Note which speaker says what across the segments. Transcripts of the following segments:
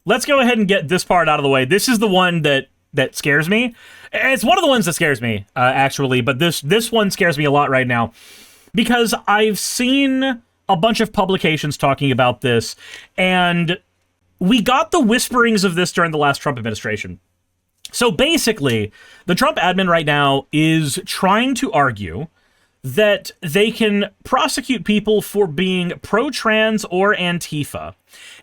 Speaker 1: let's go ahead and get this part out of the way. This is the one that scares me. It's one of the ones that scares me, actually, but this one scares me a lot right now because I've seen a bunch of publications talking about this, and we got the whisperings of this during the last Trump administration. So basically, the Trump admin right now is trying to argue that they can prosecute people for being pro-trans or Antifa.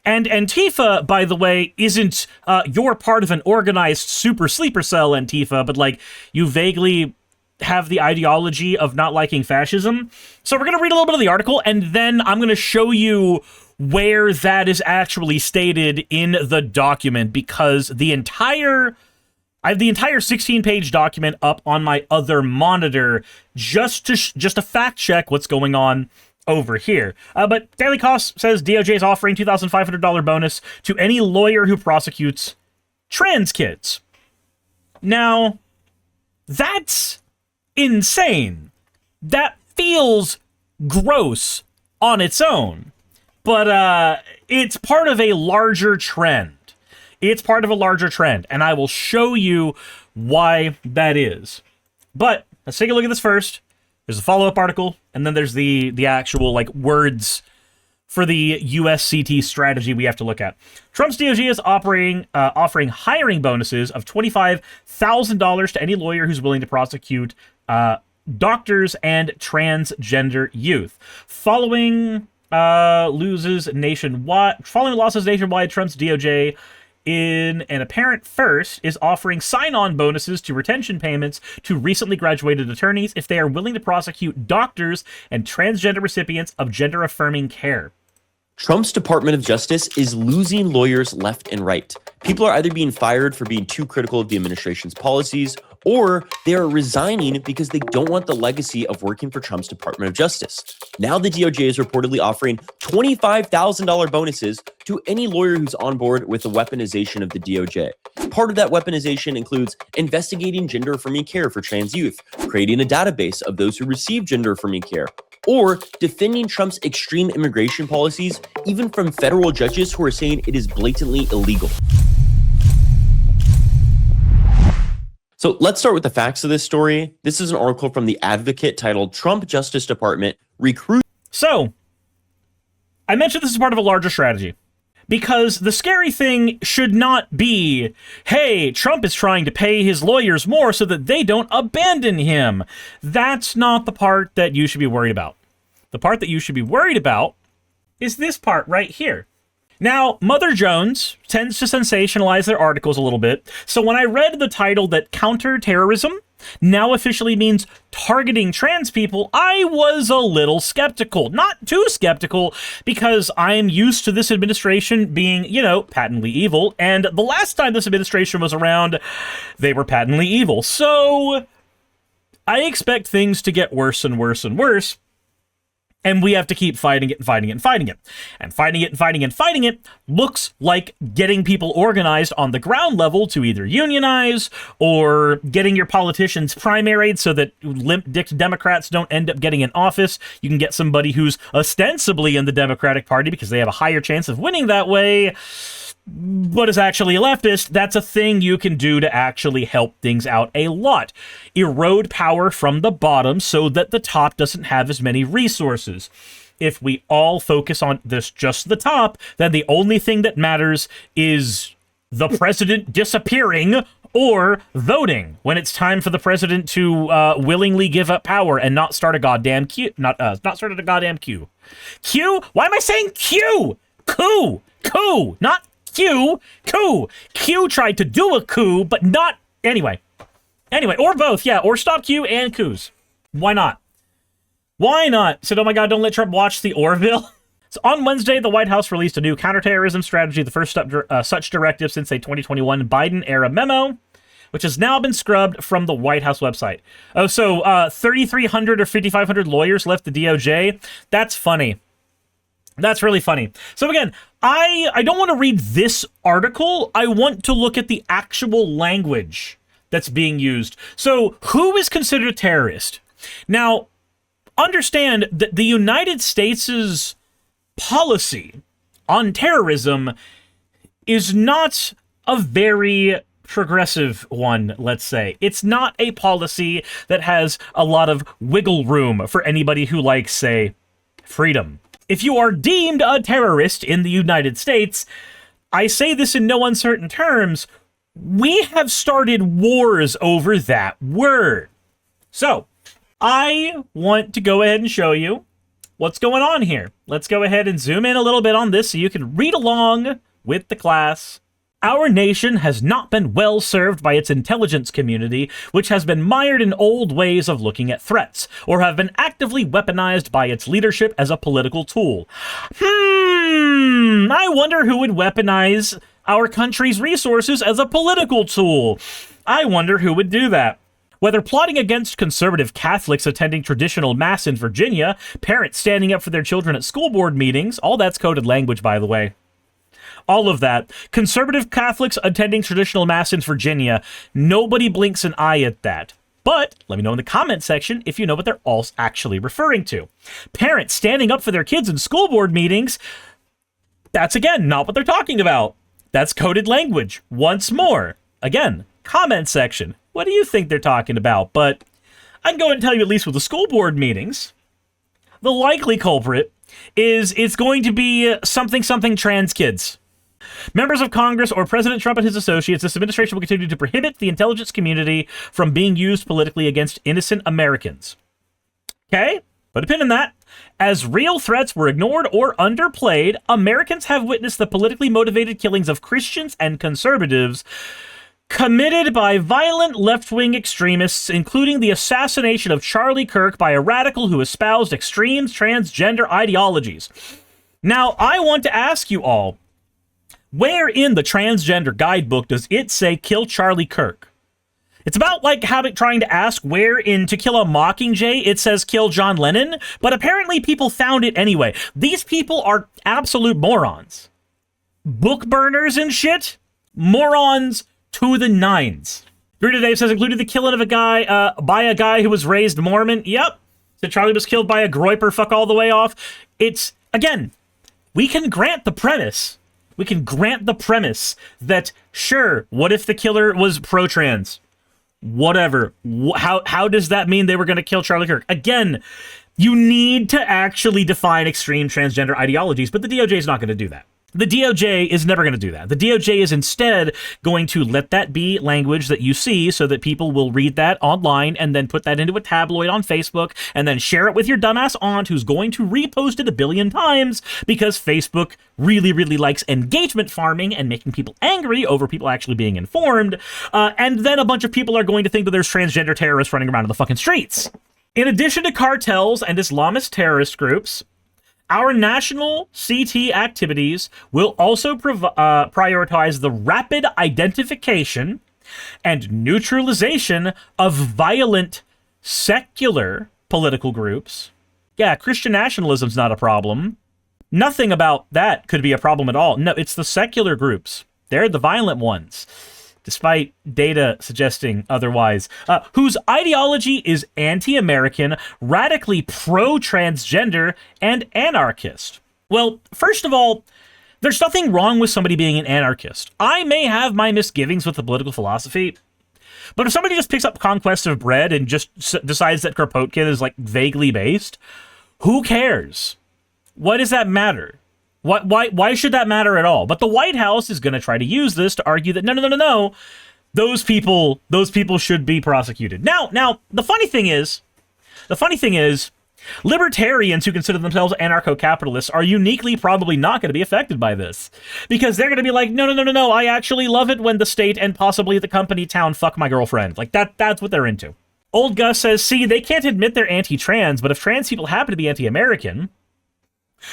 Speaker 1: And Antifa, by the way, isn't you're part of an organized super sleeper cell Antifa, but like you vaguely have the ideology of not liking fascism. So we're going to read a little bit of the article, and then I'm going to show you where that is actually stated in the document, because I have the entire 16-page document up on my other monitor just to fact check what's going on over here. But Daily Cost says DOJ is offering $2,500 bonus to any lawyer who prosecutes trans kids. Now, that's insane. That feels gross on its own, but it's part of a larger trend. It's part of a larger trend, and I will show you why that is. But let's take a look at this first. There's a follow-up article, and then there's the actual like words for the USCT strategy we have to look at. Trump's DOJ is offering hiring bonuses of $25,000 to any lawyer who's willing to prosecute doctors and transgender youth. Following losses nationwide, Trump's DOJ, in an apparent first, is offering sign-on bonuses to retention payments to recently graduated attorneys if they are willing to prosecute doctors and transgender recipients of gender-affirming care.
Speaker 2: Trump's Department of Justice is losing lawyers left and right. People are either being fired for being too critical of the administration's policies, or they are resigning because they don't want the legacy of working for Trump's Department of Justice. Now the DOJ is reportedly offering $25,000 bonuses to any lawyer who's on board with the weaponization of the DOJ. Part of that weaponization includes investigating gender-affirming care for trans youth, creating a database of those who receive gender-affirming care, or defending Trump's extreme immigration policies, even from federal judges who are saying it is blatantly illegal. So let's start with the facts of this story. This is an article from The Advocate titled Trump Justice Department Recruit.
Speaker 1: So, I mentioned this is part of a larger strategy. Because the scary thing should not be, hey, Trump is trying to pay his lawyers more so that they don't abandon him. That's not the part that you should be worried about. The part that you should be worried about is this part right here. Now, Mother Jones tends to sensationalize their articles a little bit, so when I read the title that counterterrorism now officially means targeting trans people, I was a little skeptical. Not too skeptical, because I am used to this administration being, patently evil, and the last time this administration was around, they were patently evil. So, I expect things to get worse and worse and worse, and we have to keep fighting it and fighting it and fighting it. And fighting it and fighting it and fighting it looks like getting people organized on the ground level to either unionize or getting your politicians primaried so that limp-dicked Democrats don't end up getting in office. You can get somebody who's ostensibly in the Democratic Party because they have a higher chance of winning that way, but is actually a leftist. That's a thing you can do to actually help things out a lot. Erode power from the bottom so that the top doesn't have as many resources. If we all focus on this, just the top, then the only thing that matters is the president disappearing or voting when it's time for the president to willingly give up power and not start a goddamn coup. Not start a goddamn coup. Coup? Why am I saying coup? Coup. Coup. Not Q. Coup. Q tried to do a coup, but not... Anyway, or both, yeah. Or stop Q and coups. Why not? Why not? Said, oh my god, don't let Trump watch the Orville. So on Wednesday, the White House released a new counterterrorism strategy, the first such directive since a 2021 Biden-era memo, which has now been scrubbed from the White House website. Oh, so 3,300 or 5,500 lawyers left the DOJ? That's funny. That's really funny. So again, I don't want to read this article. I want to look at the actual language that's being used. So who is considered a terrorist? Now, understand that the United States' policy on terrorism is not a very progressive one, let's say. It's not a policy that has a lot of wiggle room for anybody who likes, say, freedom. If you are deemed a terrorist in the United States, I say this in no uncertain terms, we have started wars over that word. So, I want to go ahead and show you what's going on here. Let's go ahead and zoom in a little bit on this so you can read along with the class. Our nation has not been well served by its intelligence community, which has been mired in old ways of looking at threats, or have been actively weaponized by its leadership as a political tool. I wonder who would weaponize our country's resources as a political tool. I wonder who would do that. Whether plotting against conservative Catholics attending traditional mass in Virginia, parents standing up for their children at school board meetings, all that's coded language, by the way. All of that. Conservative Catholics attending traditional mass in Virginia, nobody blinks an eye at that. But let me know in the comment section if you know what they're all actually referring to. Parents standing up for their kids in school board meetings, that's again not what they're talking about. That's coded language. Once more, again, comment section. What do you think they're talking about? But I can go and tell you, at least with the school board meetings, the likely culprit is it's going to be something trans kids. Members of Congress or President Trump and his associates, this administration will continue to prohibit the intelligence community from being used politically against innocent Americans. Okay? Put a pin in that. As real threats were ignored or underplayed, Americans have witnessed the politically motivated killings of Christians and conservatives committed by violent left-wing extremists, including the assassination of Charlie Kirk by a radical who espoused extreme transgender ideologies. Now, I want to ask you all, where in the transgender guidebook does it say kill Charlie Kirk? It's about like trying to ask where in To Kill a Mockingjay it says kill John Lennon, but apparently people found it anyway. These people are absolute morons. Book burners and shit? Morons to the nines. Greta Dave says, included the killing of a guy by a guy who was raised Mormon. Yep. So Charlie was killed by a groiper, fuck all the way off. It's, again, we can grant the premise. We can grant the premise that, sure, what if the killer was pro-trans? Whatever. How does that mean they were going to kill Charlie Kirk? Again, you need to actually define extreme transgender ideologies, but the DOJ is not going to do that. The DOJ is never going to do that. The DOJ is instead going to let that be language that you see so that people will read that online and then put that into a tabloid on Facebook and then share it with your dumbass aunt who's going to repost it 1 billion times because Facebook really, really likes engagement farming and making people angry over people actually being informed. And then a bunch of people are going to think that there's transgender terrorists running around in the fucking streets. In addition to cartels and Islamist terrorist groups, our national CT activities will also prioritize the rapid identification and neutralization of violent secular political groups. Yeah, Christian nationalism's not a problem. Nothing about that could be a problem at all. No, it's the secular groups. They're the violent ones, despite data suggesting otherwise, whose ideology is anti-American, radically pro-transgender, and anarchist. Well, first of all, there's nothing wrong with somebody being an anarchist. I may have my misgivings with the political philosophy, but if somebody just picks up Conquest of Bread and just decides that Kropotkin is like vaguely based, who cares? Why does that matter? Why should that matter at all? But the White House is going to try to use this to argue that no, those people should be prosecuted. Now, the funny thing is, libertarians who consider themselves anarcho-capitalists are uniquely probably not going to be affected by this because they're going to be like, no, I actually love it when the state and possibly the company town fuck my girlfriend. Like that's what they're into. Old Gus says, see, they can't admit they're anti-trans, but if trans people happen to be anti-American.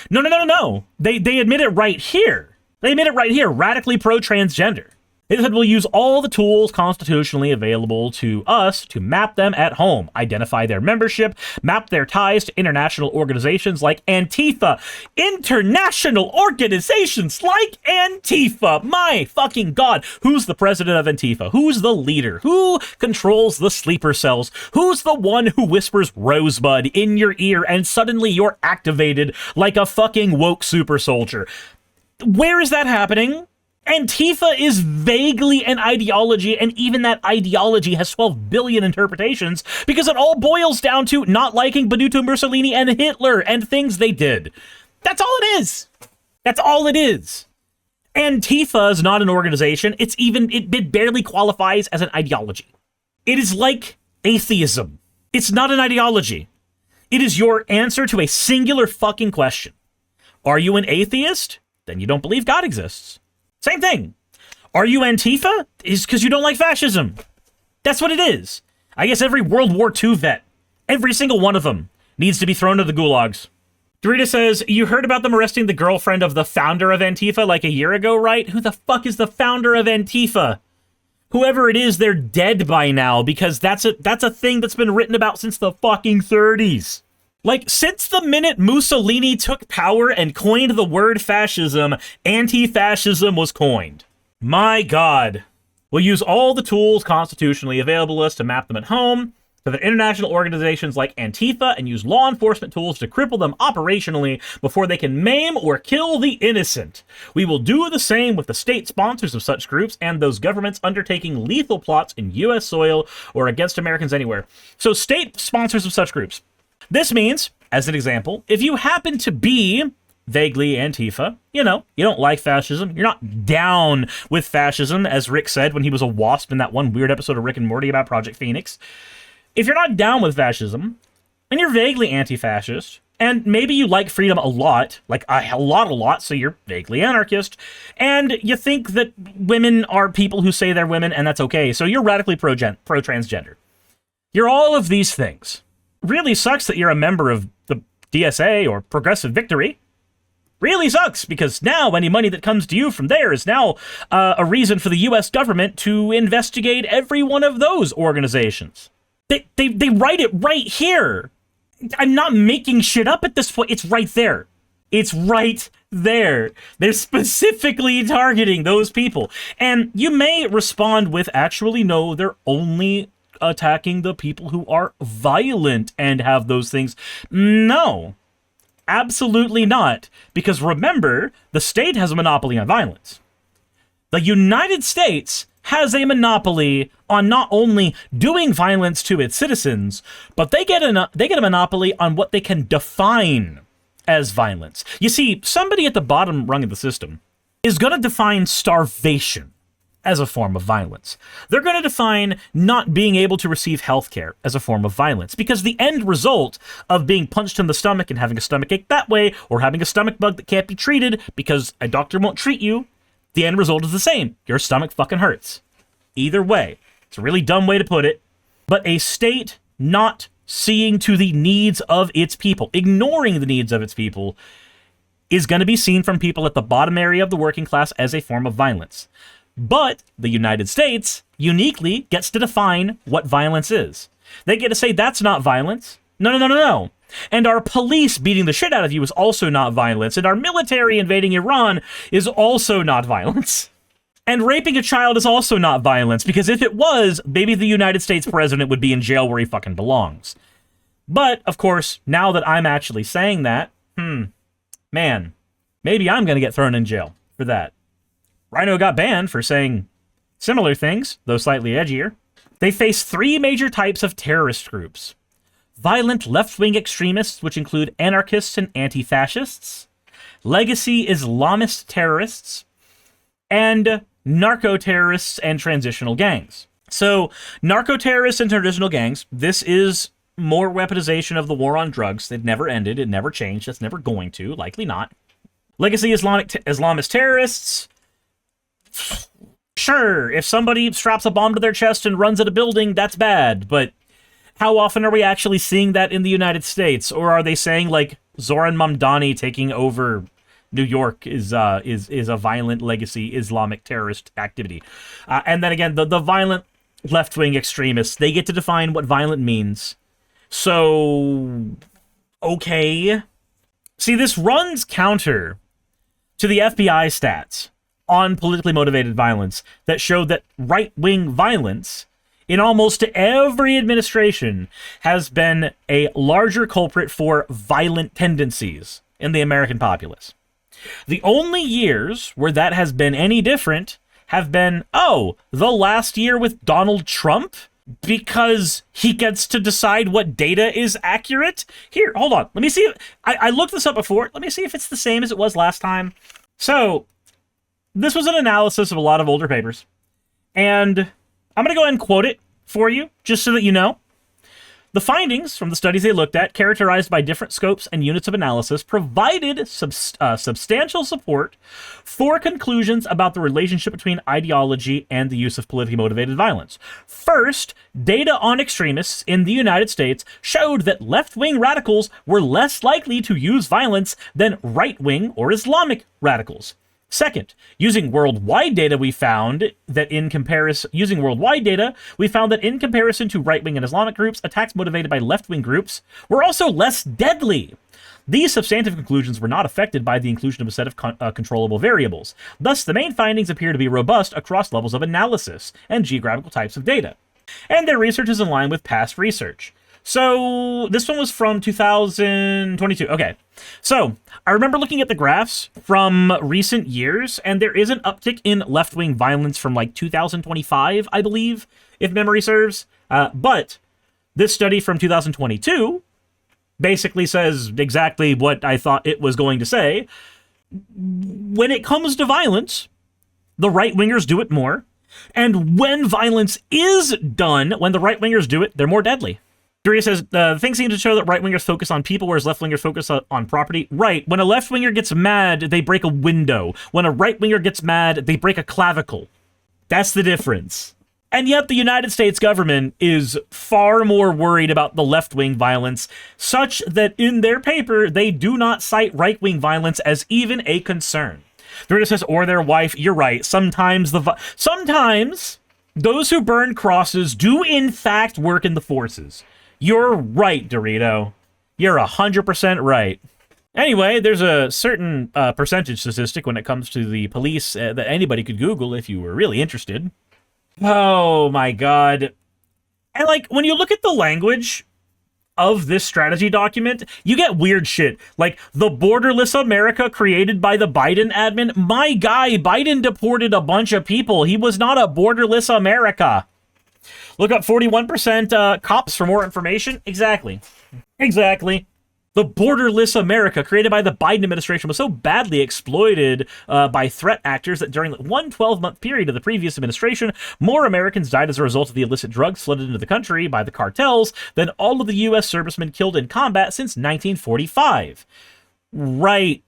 Speaker 1: No. They admit it right here. They admit it right here. Radically pro-transgender. They said we'll use all the tools constitutionally available to us to map them at home, identify their membership, map their ties to international organizations like Antifa. International organizations like Antifa. My fucking God. Who's the president of Antifa? Who's the leader? Who controls the sleeper cells? Who's the one who whispers Rosebud in your ear and suddenly you're activated like a fucking woke super soldier? Where is that happening? Antifa is vaguely an ideology, and even that ideology has 12 billion interpretations because it all boils down to not liking Benito Mussolini and Hitler and things they did. That's all it is. That's all it is. Antifa is not an organization. It barely qualifies as an ideology. It is like atheism. It's not an ideology. It is your answer to a singular fucking question. Are you an atheist? Then you don't believe God exists. Same thing. Are you Antifa? It's because you don't like fascism. That's what it is. I guess every World War II vet, every single one of them, needs to be thrown to the gulags. Dorita says, you heard about them arresting the girlfriend of the founder of Antifa like a year ago, right? Who the fuck is the founder of Antifa? Whoever it is, they're dead by now, because that's a thing that's been written about since the fucking 30s. Like, since the minute Mussolini took power and coined the word fascism, anti-fascism was coined. My God. We'll use all the tools constitutionally available to us to map them at home, so that international organizations like Antifa and use law enforcement tools to cripple them operationally before they can maim or kill the innocent. We will do the same with the state sponsors of such groups and those governments undertaking lethal plots in U.S. soil or against Americans anywhere. So state sponsors of such groups. This means, as an example, if you happen to be vaguely Antifa, you don't like fascism, you're not down with fascism, as Rick said when he was a wasp in that one weird episode of Rick and Morty about Project Phoenix. If you're not down with fascism, and you're vaguely anti-fascist, and maybe you like freedom a lot, like a lot, so you're vaguely anarchist, and you think that women are people who say they're women, and that's okay, so you're radically pro-transgender. You're all of these things. Really sucks that you're a member of the DSA or Progressive Victory. Really sucks, because now any money that comes to you from there is now a reason for the U.S. government to investigate every one of those organizations. They write it right here. I'm not making shit up at this point. It's right there. It's right there. They're specifically targeting those people. And you may respond with, actually, no, they're only attacking the people who are violent and have those things. No, absolutely not. Because remember, the state has a monopoly on violence. The United States has a monopoly on not only doing violence to its citizens, but they get a monopoly on what they can define as violence. You see, somebody at the bottom rung of the system is going to define starvation as a form of violence. They're going to define not being able to receive health care as a form of violence, because the end result of being punched in the stomach and having a stomachache that way, or having a stomach bug that can't be treated because a doctor won't treat you, the end result is the same. Your stomach fucking hurts. Either way. It's a really dumb way to put it, but a state not seeing to the needs of its people, ignoring the needs of its people, is going to be seen from people at the bottom area of the working class as a form of violence. But the United States uniquely gets to define what violence is. They get to say that's not violence. No. And our police beating the shit out of you is also not violence. And our military invading Iran is also not violence. And raping a child is also not violence, because if it was, maybe the United States president would be in jail where he fucking belongs. But, of course, now that I'm actually saying that, man, maybe I'm going to get thrown in jail for that. Rhino got banned for saying similar things, though slightly edgier. They face 3 major types of terrorist groups. Violent left-wing extremists, which include anarchists and anti-fascists, legacy Islamist terrorists, and narco-terrorists and transitional gangs. So, narco-terrorists and transitional gangs, this is more weaponization of the war on drugs. It never ended. It never changed. It's never going to. Likely not. Legacy Islamist terrorists. Sure, if somebody straps a bomb to their chest and runs at a building, that's bad, but how often are we actually seeing that in the United States? Or are they saying, like, Zoran Mamdani taking over New York is a violent legacy Islamic terrorist activity? And then again, the violent left-wing extremists, they get to define what violent means. So, okay. See, this runs counter to the FBI stats on politically motivated violence that show that right-wing violence in almost every administration has been a larger culprit for violent tendencies in the American populace. The only years where that has been any different have been, the last year with Donald Trump, because he gets to decide what data is accurate. Here, hold on. Let me see. I looked this up before. Let me see if it's the same as it was last time. So, this was an analysis of a lot of older papers. And I'm going to go ahead and quote it for you, just so that you know. The findings from the studies they looked at, characterized by different scopes and units of analysis, provided substantial support for conclusions about the relationship between ideology and the use of politically motivated violence. First, data on extremists in the United States showed that left-wing radicals were less likely to use violence than right-wing or Islamic radicals. Second, using worldwide data, we found that in comparison to right-wing and Islamic groups, attacks motivated by left-wing groups were also less deadly. These substantive conclusions were not affected by the inclusion of a set of controllable variables. Thus, the main findings appear to be robust across levels of analysis and geographical types of data. And their research is in line with past research. So, this one was from 2022. Okay. So, I remember looking at the graphs from recent years, and there is an uptick in left-wing violence from like 2025, I believe, if memory serves. But this study from 2022 basically says exactly what I thought it was going to say. When it comes to violence, the right-wingers do it more. And when violence is done, when the right-wingers do it, they're more deadly. Doria says, the thing seems to show that right-wingers focus on people, whereas left-wingers focus on property. Right. When a left-winger gets mad, they break a window. When a right-winger gets mad, they break a clavicle. That's the difference. And yet the United States government is far more worried about the left-wing violence, such that in their paper, they do not cite right-wing violence as even a concern. Doria says, or their wife. You're right. Sometimes those who burn crosses do in fact work in the forces. You're right, Dorito. You're 100% right. Anyway, there's a certain percentage statistic when it comes to the police that anybody could Google if you were really interested. Oh my god. And like, when you look at the language of this strategy document, you get weird shit. Like, the borderless America created by the Biden admin. My guy, Biden deported a bunch of people. He was not a borderless America. Look up 41% cops for more information. Exactly. The borderless America created by the Biden administration was so badly exploited by threat actors that during one 12-month period of the previous administration, more Americans died as a result of the illicit drugs flooded into the country by the cartels than all of the U.S. servicemen killed in combat since 1945. Right.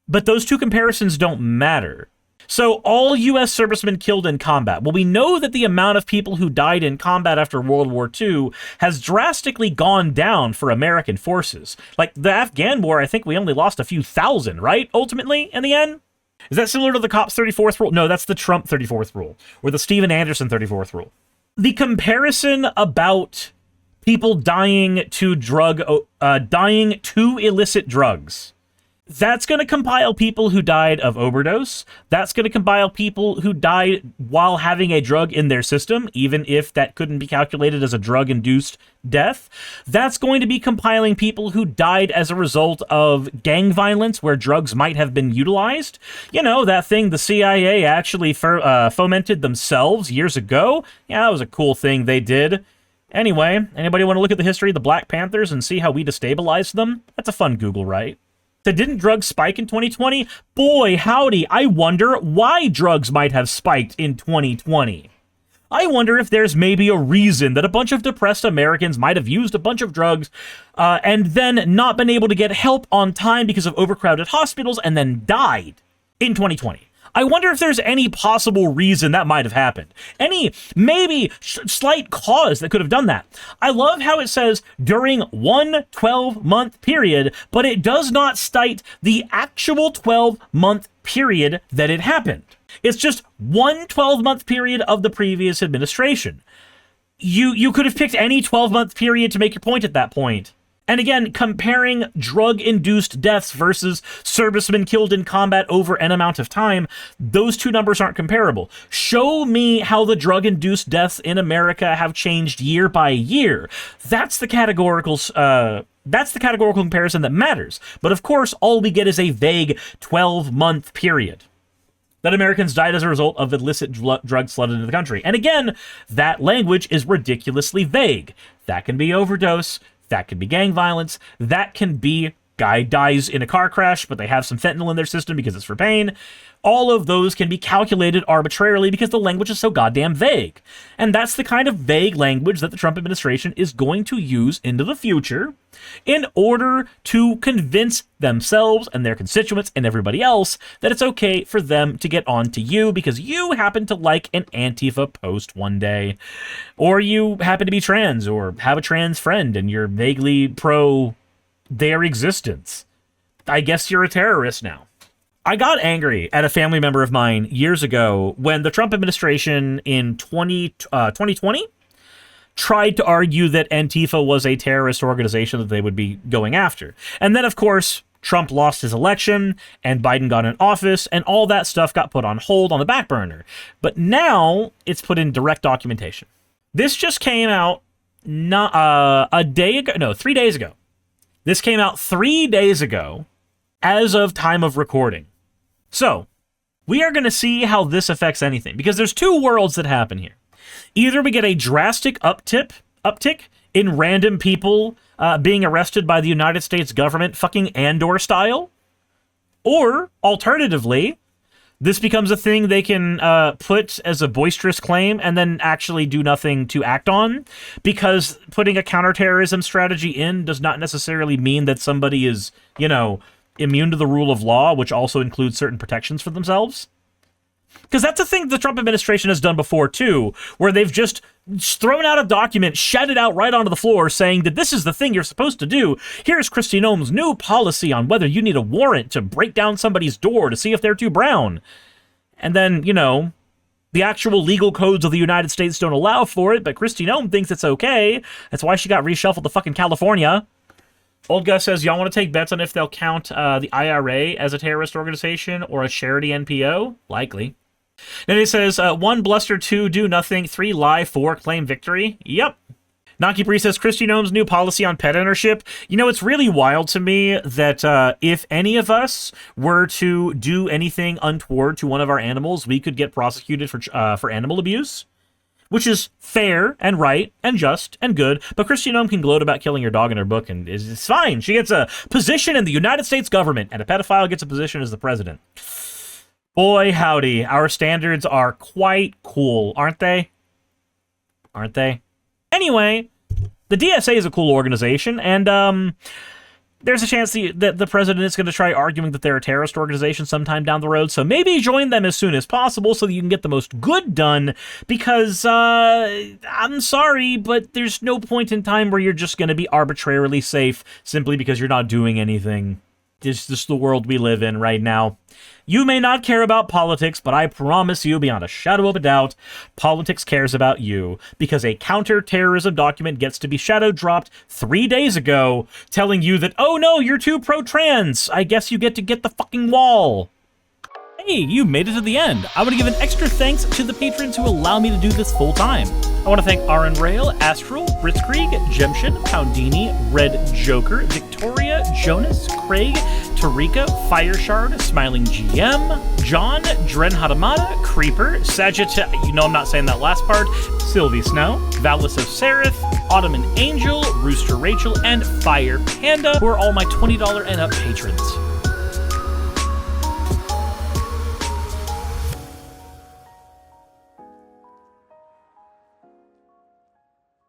Speaker 1: But those two comparisons don't matter. So all U.S. servicemen killed in combat. Well, we know that the amount of people who died in combat after World War II has drastically gone down for American forces. Like, the Afghan War, I think we only lost a few thousand, right? Ultimately, in the end? Is that similar to the Cops 34th rule? No, that's the Trump 34th rule, or the Steven Anderson 34th rule. The comparison about people dying to illicit drugs. That's going to compile people who died of overdose. That's going to compile people who died while having a drug in their system, even if that couldn't be calculated as a drug-induced death. That's going to be compiling people who died as a result of gang violence where drugs might have been utilized. You know, that thing the CIA actually fomented themselves years ago. Yeah, that was a cool thing they did. Anyway, anybody want to look at the history of the Black Panthers and see how we destabilized them? That's a fun Google, right? So didn't drugs spike in 2020? Boy, howdy, I wonder why drugs might have spiked in 2020. I wonder if there's maybe a reason that a bunch of depressed Americans might have used a bunch of drugs and then not been able to get help on time because of overcrowded hospitals and then died in 2020. I wonder if there's any possible reason that might have happened. Any, maybe, slight cause that could have done that. I love how it says during one 12-month period, but it does not state the actual 12-month period that it happened. It's just one 12-month period of the previous administration. You could have picked any 12-month period to make your point at that point. And again, comparing drug-induced deaths versus servicemen killed in combat over an amount of time, those two numbers aren't comparable. Show me how the drug-induced deaths in America have changed year by year. That's the categorical comparison that matters. But of course, all we get is a vague 12-month period that Americans died as a result of illicit drugs flooded into the country. And again, that language is ridiculously vague. That can be overdose. That could be gang violence. That can be guy dies in a car crash, but they have some fentanyl in their system because it's for pain. All of those can be calculated arbitrarily because the language is so goddamn vague. And that's the kind of vague language that the Trump administration is going to use into the future in order to convince themselves and their constituents and everybody else that it's okay for them to get on to you because you happen to like an Antifa post one day, or you happen to be trans or have a trans friend and you're vaguely pro their existence. I guess you're a terrorist now. I got angry at a family member of mine years ago when the Trump administration in 2020 tried to argue that Antifa was a terrorist organization that they would be going after. And then, of course, Trump lost his election and Biden got in office and all that stuff got put on hold on the back burner. But now it's put in direct documentation. This just came out 3 days ago. This came out 3 days ago as of time of recording. So we are going to see how this affects anything because there's two worlds that happen here. Either we get a drastic uptick in random people being arrested by the United States government fucking Andor style, or alternatively, this becomes a thing they can put as a boisterous claim and then actually do nothing to act on, because putting a counterterrorism strategy in does not necessarily mean that somebody is, immune to the rule of law, which also includes certain protections for themselves. Because that's a thing the Trump administration has done before, too, where they've just thrown out a document, shat it out right onto the floor, saying that this is the thing you're supposed to do. Here's Kristi Noem's new policy on whether you need a warrant to break down somebody's door to see if they're too brown. And then, the actual legal codes of the United States don't allow for it, but Kristi Noem thinks it's okay. That's why she got reshuffled to fucking California. Old Gus says, y'all want to take bets on if they'll count the IRA as a terrorist organization or a charity NPO? Likely. Then he says, 1, bluster, 2, do nothing, 3, lie, 4, claim victory. Yep. Naki Bree says, Kristi Noem's new policy on pet ownership. It's really wild to me that if any of us were to do anything untoward to one of our animals, we could get prosecuted for animal abuse, which is fair and right and just and good. But Kristi Noem can gloat about killing your dog in her book, and it's fine. She gets a position in the United States government, and a pedophile gets a position as the president. Boy, howdy, our standards are quite cool, aren't they? Aren't they? Anyway, the DSA is a cool organization, and there's a chance that the president is going to try arguing that they're a terrorist organization sometime down the road, so maybe join them as soon as possible so that you can get the most good done, because, I'm sorry, but there's no point in time where you're just going to be arbitrarily safe simply because you're not doing anything. It's just the world we live in right now. You may not care about politics, but I promise you, beyond a shadow of a doubt, politics cares about you, because a counter-terrorism document gets to be shadow-dropped 3 days ago, telling you that, oh no, you're too pro-trans, I guess you get to get the fucking wall. Hey, you made it to the end. I want to give an extra thanks to the patrons who allow me to do this full time. I want to thank Aaron Rail, Astral, Britzkrieg, Jemshin, Poundini, Red Joker, Victoria, Jonas, Craig, Tarika, Fireshard, Smiling GM, John, Dren Hadamada, Creeper, Sagitta, I'm not saying that last part, Sylvie Snow, Valis of Seraph, Ottoman Angel, Rooster Rachel, and Fire Panda, who are all my $20 and up patrons.